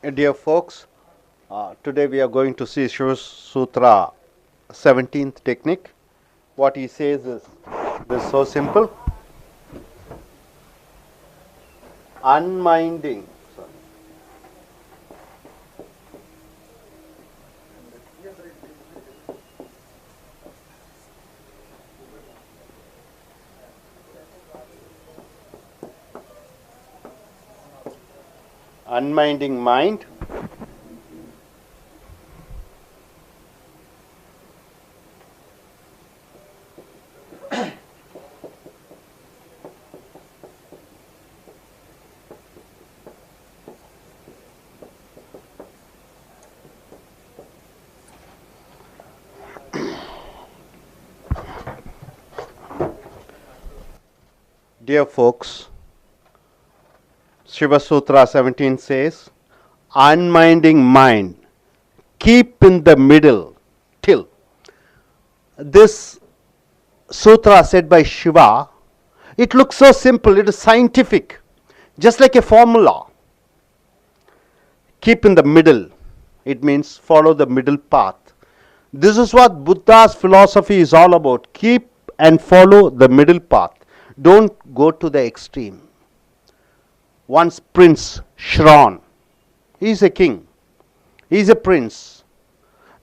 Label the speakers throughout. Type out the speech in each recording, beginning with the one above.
Speaker 1: Dear folks, today we are going to see Shiva Sutra 17th technique. What he says is this so simple. Unminding. Unminding mind. Dear folks, Shiva Sutra 17 says, unminding mind, keep in the middle till. This sutra said by Shiva, it looks so simple, it is scientific, just like a formula. Keep in the middle, it means follow the middle path. This is what Buddha's philosophy is all about. Keep and follow the middle path. Don't go to the extreme. Once Prince Shravan, he is a king, he is a prince.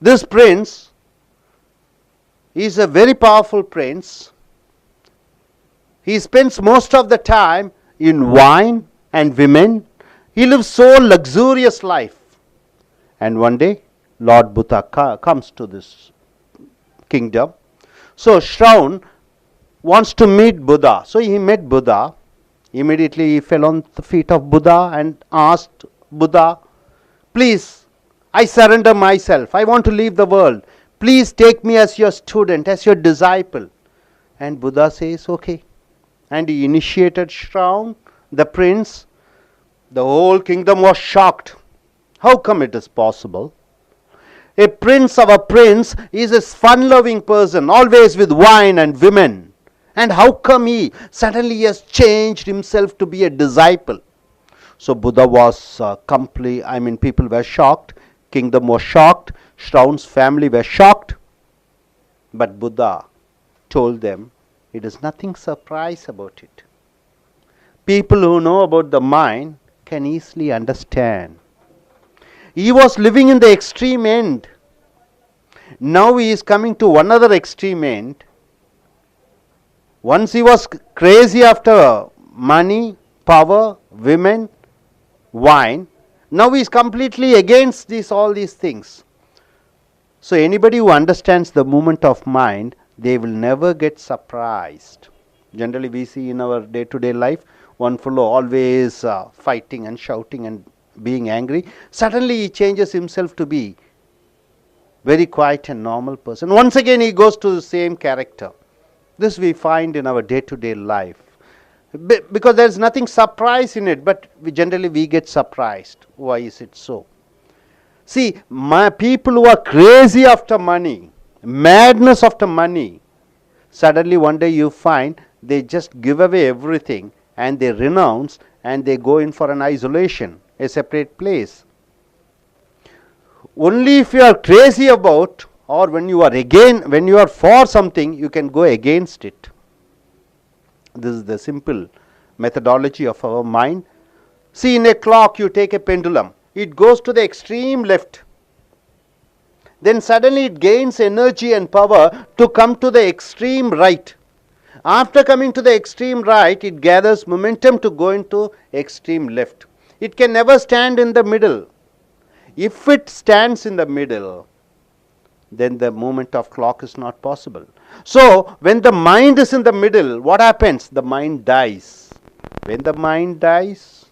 Speaker 1: This prince is a very powerful prince. He spends most of the time in wine and women. He lives so luxurious life. And one day Lord Buddha comes to this kingdom. So Shravan wants to meet Buddha. So he met Buddha. Immediately he fell on the feet of Buddha and asked Buddha, please, I surrender myself. I want to leave the world. Please take me as your student, as your disciple. And Buddha says, okay. And he initiated Shravan, the prince. The whole kingdom was shocked. How come it is possible? A prince of a prince is a fun-loving person, always with wine and women. And how come he suddenly has changed himself to be a disciple? So Buddha was people were shocked, kingdom was shocked, Shravan's family were shocked. But Buddha told them, it is nothing surprise about it. People who know about the mind can easily understand. He was living in the extreme end. Now he is coming to another extreme end. Once he was crazy after money, power, women, wine. Now he is completely against all these things. So anybody who understands the movement of mind, they will never get surprised. Generally we see in our day-to-day life, one fellow always fighting and shouting and being angry. Suddenly he changes himself to be very quiet and normal person. Once again he goes to the same character. This we find in our day-to-day life. Because there is nothing surprise in it, but generally we get surprised. Why is it so? See, people who are crazy after money, madness after money, suddenly one day you find they just give away everything and they renounce and they go in for an isolation, a separate place. Only if you are crazy about, or when you are for something, you can go against it. This is the simple methodology of our mind. See, in a clock you take a pendulum, it goes to the extreme left. Then suddenly it gains energy and power to come to the extreme right. After coming to the extreme right, it gathers momentum to go into extreme left. It can never stand in the middle. If it stands in the middle, then the movement of clock is not possible. So when the mind is in the middle, what happens? The mind dies. When the mind dies,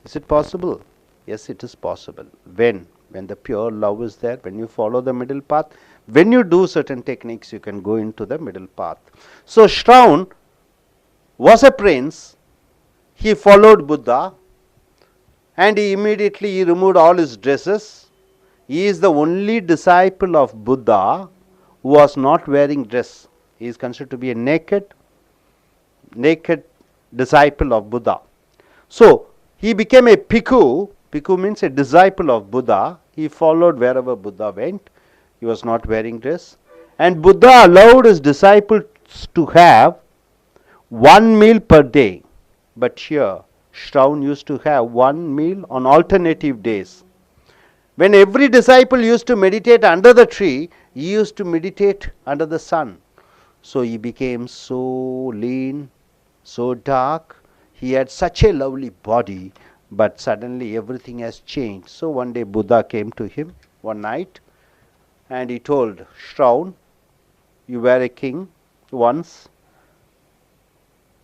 Speaker 1: is it possible? Yes, it is possible. When the pure love is there, when you follow the middle path, when you do certain techniques, you can go into the middle path. So Shravan was a prince. He followed Buddha and he immediately removed all his dresses. He is the only disciple of Buddha who was not wearing dress. He is considered to be a naked disciple of Buddha. So he became a bhikkhu Bhikkhu means a disciple of Buddha. He followed wherever Buddha went. He was not wearing dress. And Buddha allowed his disciples to have one meal per day. But here, Shravan used to have one meal on alternative days. When every disciple used to meditate under the tree, he used to meditate under the sun. So he became so lean, so dark. He had such a lovely body, but suddenly everything has changed. So one day Buddha came to him one night and he told Shravan, you were a king once,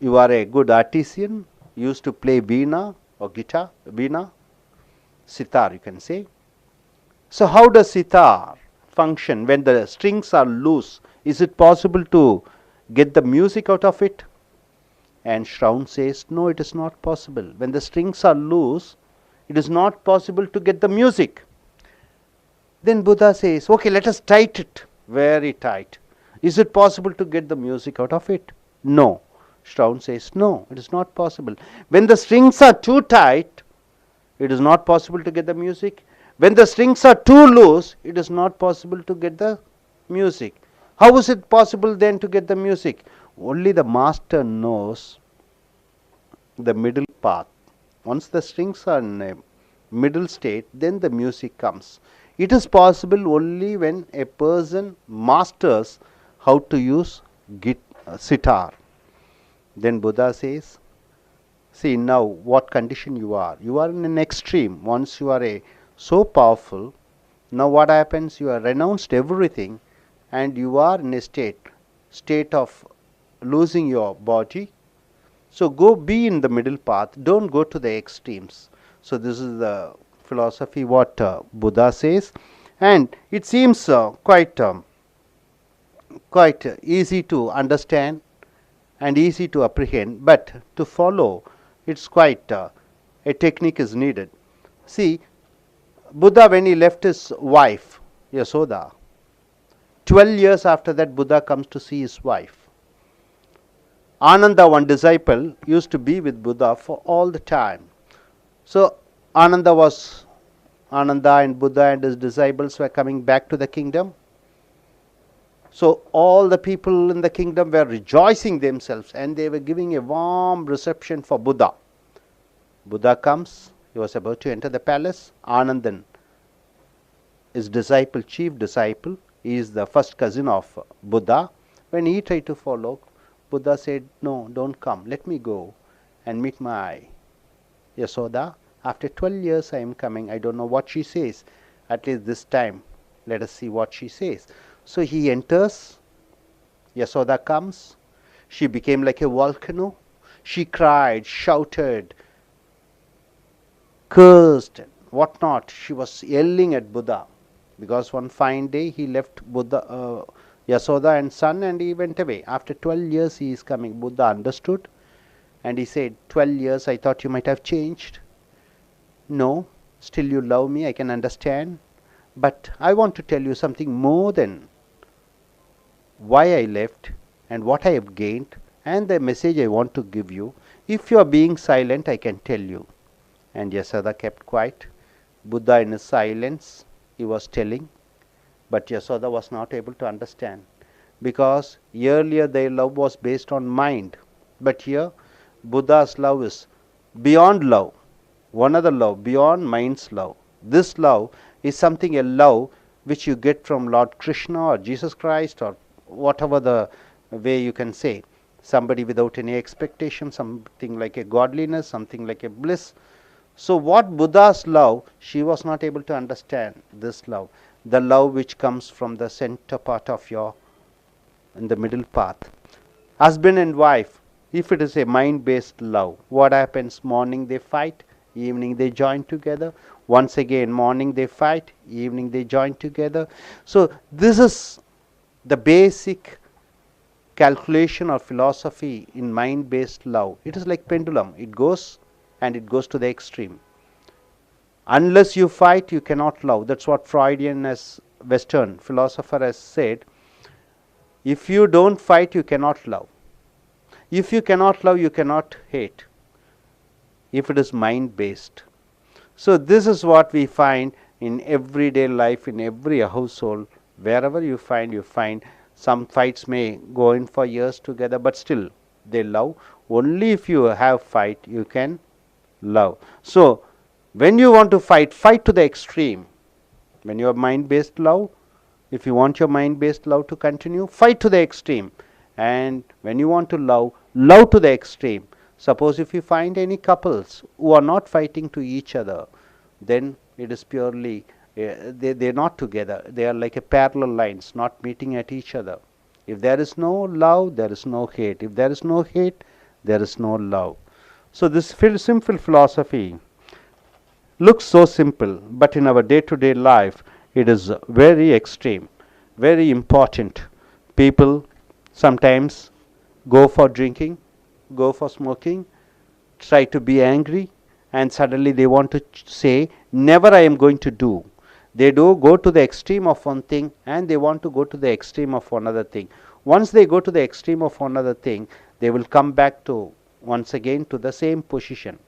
Speaker 1: you are a good artisan, you used to play veena or guitar, veena, sitar you can say. So how does sitar function when the strings are loose? Is it possible to get the music out of it? And Shravan says, no, it is not possible. When the strings are loose, it is not possible to get the music. Then Buddha says, okay, let us tighten it very tight. Is it possible to get the music out of it? No. Shravan says, no, it is not possible. When the strings are too tight, it is not possible to get the music. When the strings are too loose, it is not possible to get the music. How is it possible then to get the music? Only the master knows the middle path. Once the strings are in a middle state, then the music comes. It is possible only when a person masters how to use sitar. Then Buddha says, see now what condition you are. You are in an extreme. Once you are so powerful, now what happens? You have renounced everything and you are in a state of losing your body. So go be in the middle path. Don't go to the extremes. So this is the philosophy what Buddha says, and it seems quite easy to understand and easy to apprehend, but to follow it's quite a technique is needed. See, Buddha, when he left his wife Yasoda, 12 years after that Buddha comes to see his wife. Ananda, one disciple, used to be with Buddha for all the time. So Ananda and Buddha and his disciples were coming back to the kingdom. So all the people in the kingdom were rejoicing themselves and they were giving a warm reception for Buddha. Buddha comes, he was about to enter the palace. Anandan, his disciple, chief disciple, he is the first cousin of Buddha. When he tried to follow, Buddha said, no, don't come, let me go and meet my Yasoda. After 12 years I am coming, I don't know what she says. At least this time, let us see what she says. So he enters, Yasoda comes, she became like a volcano. She cried, shouted, cursed, whatnot. She was yelling at Buddha because one fine day he left Buddha, Yasoda and son and he went away. After 12 years he is coming. Buddha understood and he said, 12 years I thought you might have changed. No, still you love me, I can understand. But I want to tell you something more than why I left and what I have gained and the message I want to give you. If you are being silent, I can tell you. And Yasoda kept quiet. Buddha in his silence, he was telling. But Yasoda was not able to understand because earlier their love was based on mind. But here Buddha's love is beyond love. One other love, beyond mind's love. This love is something, a love which you get from Lord Krishna or Jesus Christ or whatever the way you can say. Somebody without any expectation, something like a godliness, something like a bliss. So what Buddha's love, she was not able to understand this love. The love which comes from the center part of your, in the middle path. Husband and wife, if it is a mind-based love, what happens? Morning they fight, evening they join together. Once again, morning they fight, evening they join together. So this is the basic calculation or philosophy in mind-based love. It is like pendulum. It goes and it goes to the extreme. Unless you fight, you cannot love. That's what Freudian as Western philosopher has said. If you don't fight, you cannot love. If you cannot love, you cannot hate. If it is mind-based. So this is what we find in everyday life, in every household. Wherever you find some fights may go in for years together, but still they love. Only if you have fight, you can love. So when you want to fight, fight to the extreme. When you have mind-based love, if you want your mind-based love to continue, fight to the extreme. And when you want to love, love to the extreme. Suppose if you find any couples who are not fighting to each other, then it is purely, they're not together. They are like a parallel lines, not meeting at each other. If there is no love, there is no hate. If there is no hate, there is no love. So this simple philosophy looks so simple, but in our day-to-day life, it is very extreme, very important. People sometimes go for drinking, go for smoking, try to be angry, and suddenly they want to say, never I am going to do. They do go to the extreme of one thing and they want to go to the extreme of another thing. Once they go to the extreme of another thing, they will come back to once again to the same position.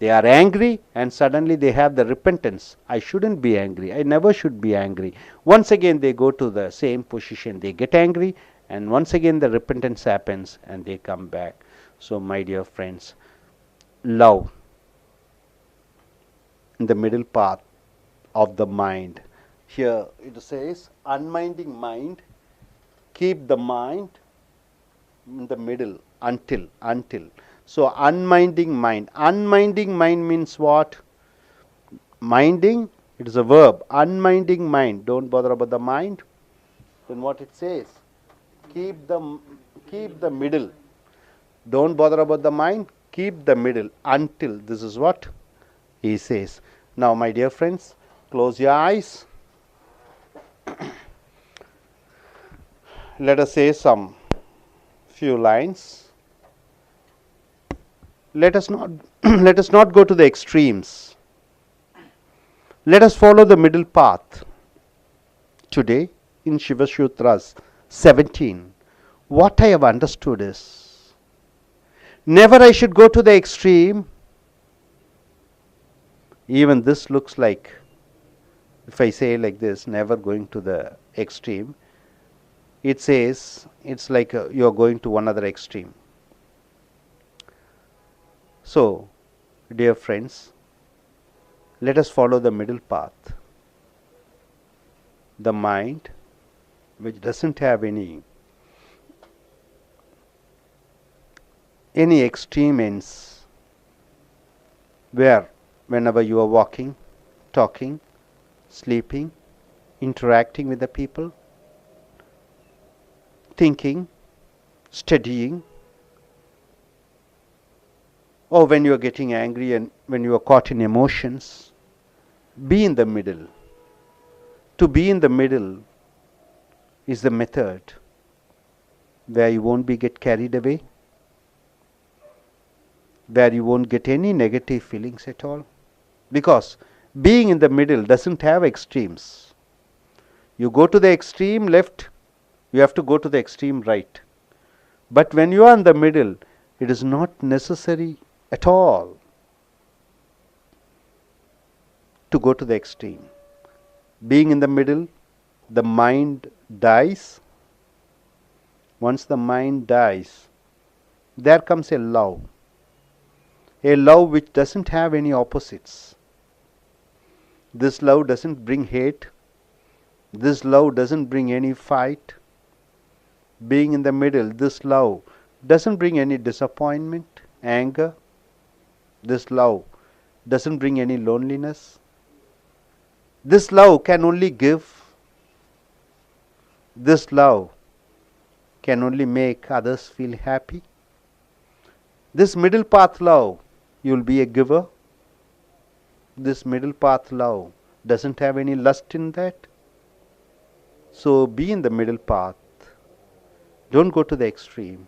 Speaker 1: They are angry and suddenly they have the repentance. I shouldn't be angry. I never should be angry. Once again they go to the same position. They get angry and once again the repentance happens and they come back. So my dear friends, love in the middle path of the mind. Here it says, unminding mind, keep the mind in the middle until. So unminding mind. Unminding mind means what? Minding, it is a verb. Unminding mind. Don't bother about the mind. Then what it says? Keep the middle. Don't bother about the mind. Keep the middle until. This is what he says. Now, my dear friends, close your eyes. Let us say some few lines. Let us not go to the extremes. Let us follow the middle path. Today in Shiva Sutras 17, what I have understood is, never I should go to the extreme. Even this looks like, if I say like this, never going to the extreme, it says it's like you are going to another extreme. So, dear friends, let us follow the middle path. The mind, which doesn't have any extreme ends, where whenever you are walking, talking, sleeping, interacting with the people, thinking, studying, or when you are getting angry and when you are caught in emotions, be in the middle. To be in the middle is the method where you won't get carried away, where you won't get any negative feelings at all. Because being in the middle doesn't have extremes. You go to the extreme left, you have to go to the extreme right. But when you are in the middle, it is not necessary at all to go to the extreme. Being in the middle, the mind dies. Once the mind dies, there comes a love which doesn't have any opposites. This love doesn't bring hate. This love doesn't bring any fight. Being in the middle, this love doesn't bring any disappointment, anger. This love doesn't bring any loneliness. This love can only give. This love can only make others feel happy. This middle path love, you will be a giver. This middle path love doesn't have any lust in that. So be in the middle path. Don't go to the extreme.